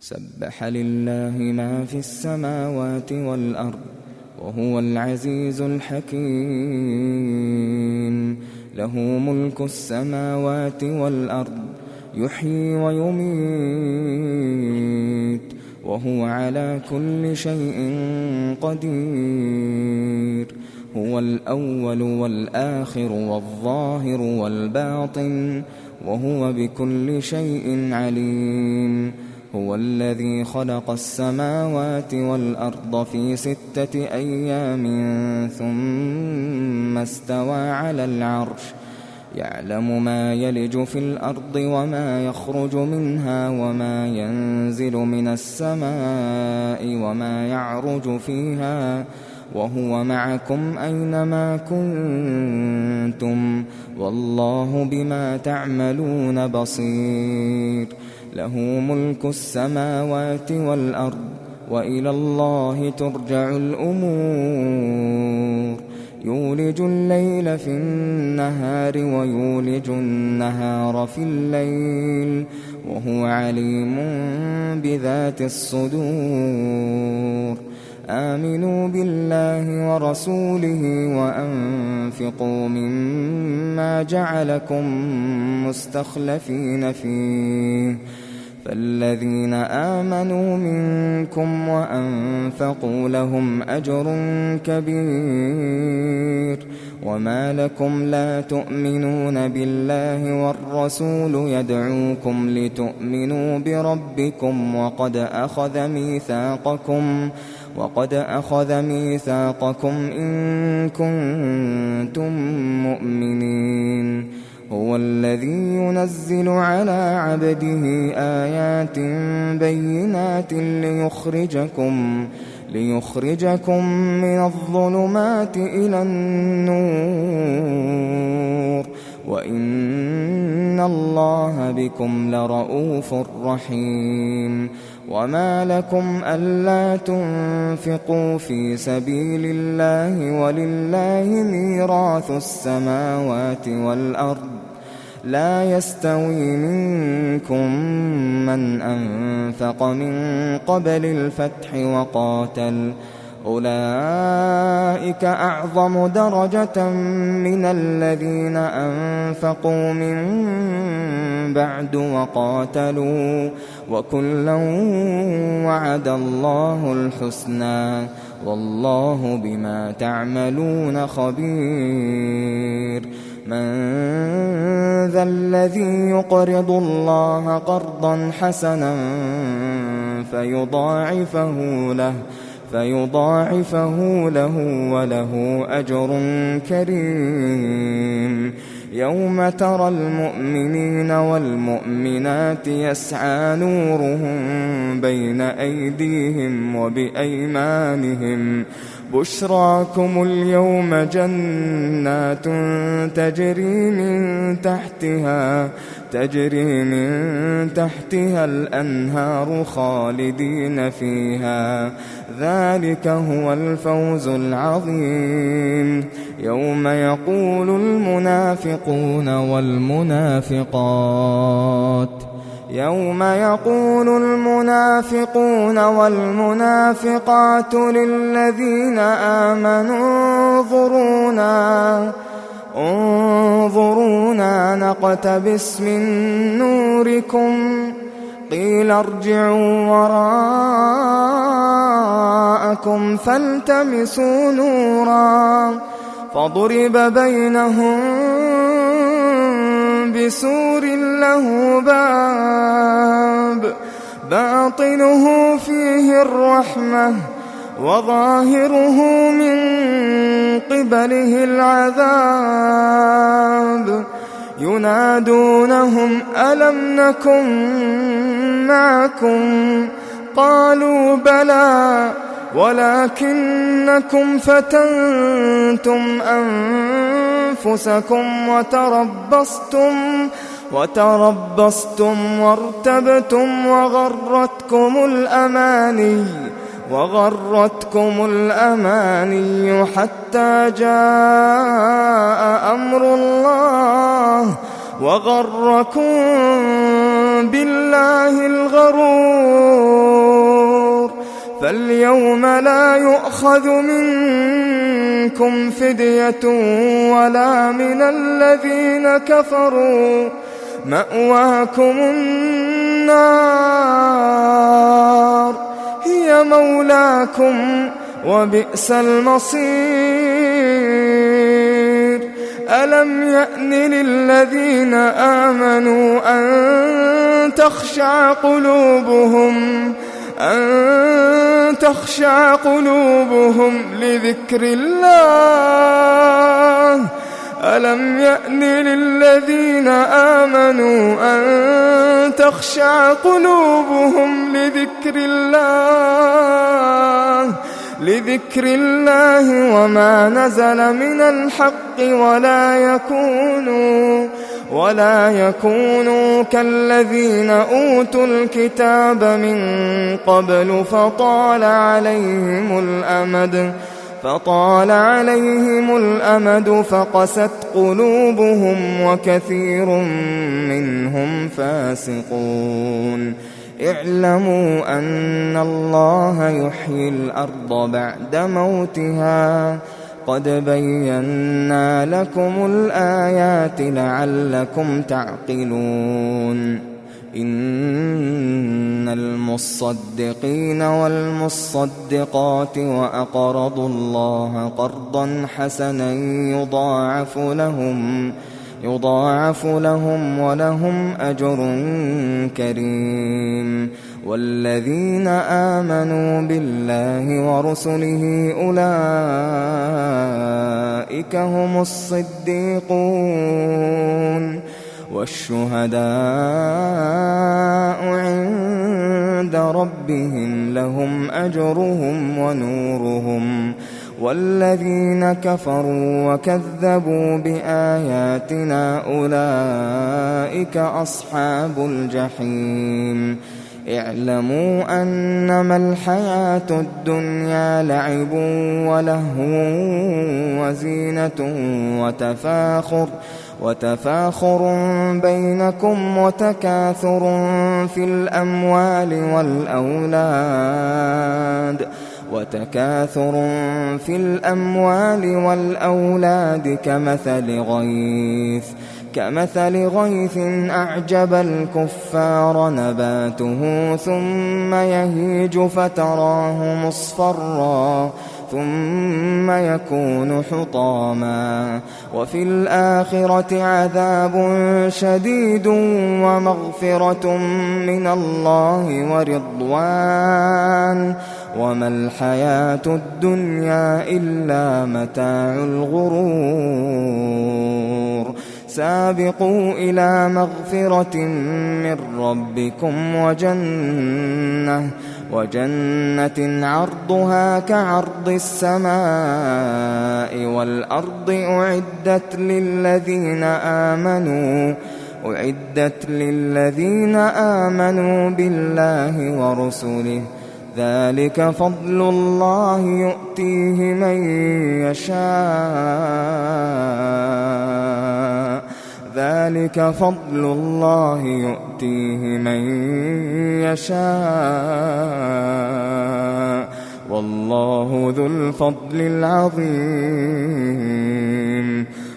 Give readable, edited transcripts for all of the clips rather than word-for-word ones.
سبح لله ما في السماوات والأرض وهو العزيز الحكيم. له ملك السماوات والأرض يحيي ويميت وهو على كل شيء قدير. هو الأول والآخر والظاهر والباطن وهو بكل شيء عليم. هو الذي خلق السماوات والأرض في 6 أيام ثم استوى على العرش يعلم ما يلج في الأرض وما يخرج منها وما ينزل من السماء وما يعرج فيها وهو معكم أينما كنتم والله بما تعملون بصير. له ملك السماوات والأرض وإلى الله ترجع الأمور. يولج الليل في النهار ويولج النهار في الليل وهو عليم بذات الصدور. آمنوا بالله ورسوله وأنفقوا مما جعلكم مستخلفين فيه. فالذين آمنوا منكم وأنفقوا لهم أجر كبير. وما لكم لا تؤمنون بالله والرسول يدعوكم لتؤمنوا بربكم وقد أخذ ميثاقكم إن كنتم مؤمنين. هو الذي ينزل على عبده آيات بينات ليخرجكم من الظلمات إلى النور وإن الله بكم لرءوف رحيم. وما لكم ألا تنفقوا في سبيل الله ولله ميراث السماوات والأرض لا يستوي منكم من أنفق من قبل الفتح وقاتل أولئك أعظم درجة من الذين أنفقوا من بعد وقاتلوا وكلا وعد الله الحسنى والله بما تعملون خبير. من ذا الذي يقرض الله قرضا حسنا فيضاعفه له وله أجر كريم. يوم ترى المؤمنين والمؤمنات يسعى نورهم بين أيديهم وبأيمانهم بشراكم اليوم جنات تجري من تحتها الأنهار خالدين فيها ذلك هو الفوز العظيم. يوم يقول المنافقون والمنافقات للذين آمنوا انظرونا نقتبس من نوركم قيل ارجعوا وراءكم فالتمسوا نورا فضرب بينهم بسور له باب باطنه فيه الرحمة وظاهره من قبله العذاب ينادونهم ألم نكن معكم قالوا بلى ولكنكم فتنتم أنفسكم وتربصتم وارتبتم وغرتكم الأماني حتى جاء أمر الله وغركم بالله الغرور فاليوم لا يؤخذ منكم فدية ولا من الذين كفروا، مأواكم النار هي مولاكم وبئس المصير. ألم يأن للذين آمنوا أن تخشع قلوبهم لذكر الله. ألم يأن للذين آمنوا أن تخشع قلوبهم لذكر الله وما نزل من الحق ولا يكونوا كالذين أوتوا الكتاب من قبل فطال عليهم الأمد فقست قلوبهم وكثير منهم فاسقون. اعلموا أن الله يحيي الأرض بعد موتها قد بينا لكم الآيات لعلكم تعقلون. إن المصدقين والمصدقات وأقرضوا الله قرضا حسنا يضاعف لهم ولهم أجر كريم. والذين آمنوا بالله ورسله أولئك هم الصديقون والشهداء عند ربهم لهم أجرهم ونورهم. والذين كفروا وكذبوا بآياتنا أولئك أصحاب الجحيم. اعلموا أنما الحياة الدنيا لعب ولهو وزينة وتفاخر بينكم وتكاثر في الأموال والأولاد كمثل غيث أعجب الكفار نباته ثم يهيج فتراه مصفرا ثم يكون حطاما وفي الآخرة عذاب شديد ومغفرة من الله ورضوان وما الحياة الدنيا إلا متاع الغرور. سابقوا إلى مغفرة من ربكم وجنة عرضها كعرض السماء والأرض أعدت للذين آمنوا بالله ورسله. ذلك فضل الله يؤتيه من يشاء والله ذو الفضل العظيم.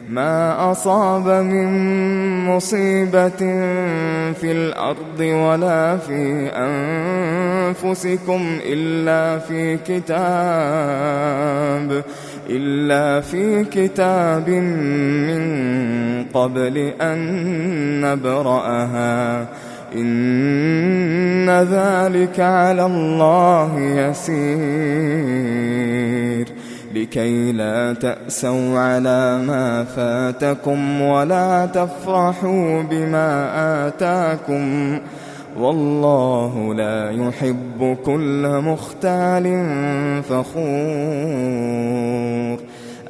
ما أصاب من مصيبة في الأرض ولا في أنفسكم إلا في كتاب من قبل أن نبرأها إن ذلك على الله يسير. لكي لا تأسوا على ما فاتكم ولا تفرحوا بما آتاكم والله لا يحب كل مختال فخور.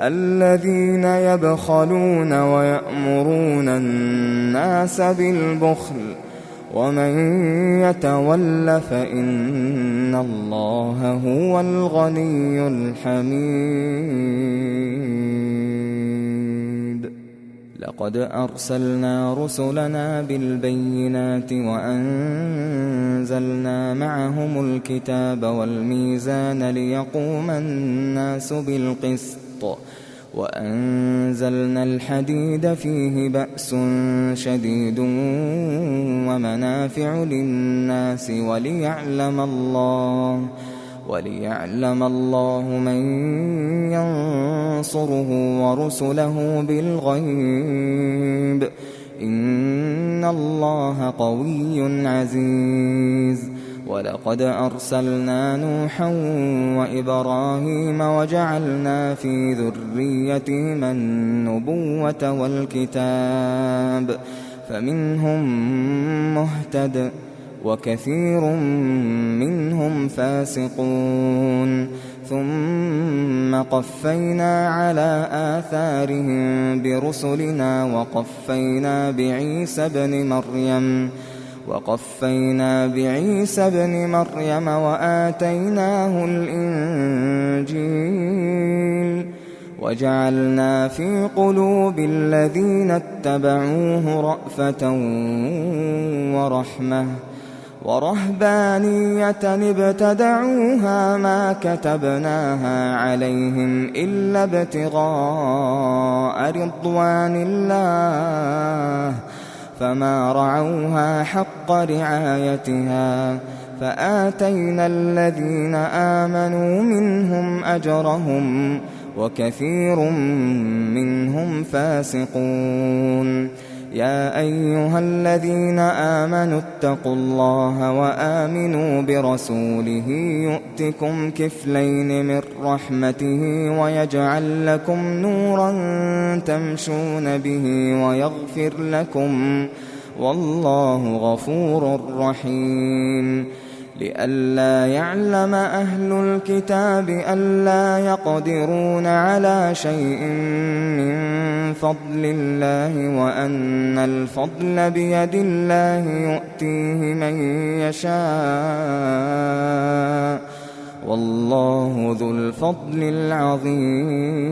الذين يبخلون ويأمرون الناس بالبخل ومن يتول فإن الله هو الغني الحميد. لقد أرسلنا رسلنا بالبينات وأنزلنا معهم الكتاب والميزان ليقوم الناس بالقسط وأنزلنا الحديد فيه بأس شديد ومنافع للناس وليعلم الله من ينصره ورسله بالغيب إن الله قوي عزيز. ولقد أرسلنا نوحا وإبراهيم وجعلنا في ذريتهما النبوة والكتاب فمنهم مهتد وكثير منهم فاسقون ثم قفينا على آثارهم برسلنا وقفينا بعيسى ابن مريم وآتيناه الإنجيل وجعلنا في قلوب الذين اتبعوه رأفة ورحمة ورهبانية ابتدعوها ما كتبناها عليهم إلا ابتغاء رضوان الله فما رعوها حق رعايتها فآتينا الذين آمنوا منهم أجرهم وكثير منهم فاسقون. يا أيها الذين آمنوا اتقوا الله وآمنوا برسوله يؤتكم كفلين من رحمته ويجعل لكم نورا تمشون به ويغفر لكم والله غفور رحيم. لئلا يعلم أهل الكتاب ألا يقدرون على شيء من فضل الله وأن الفضل بيد الله يؤتيه من يشاء والله ذو الفضل العظيم.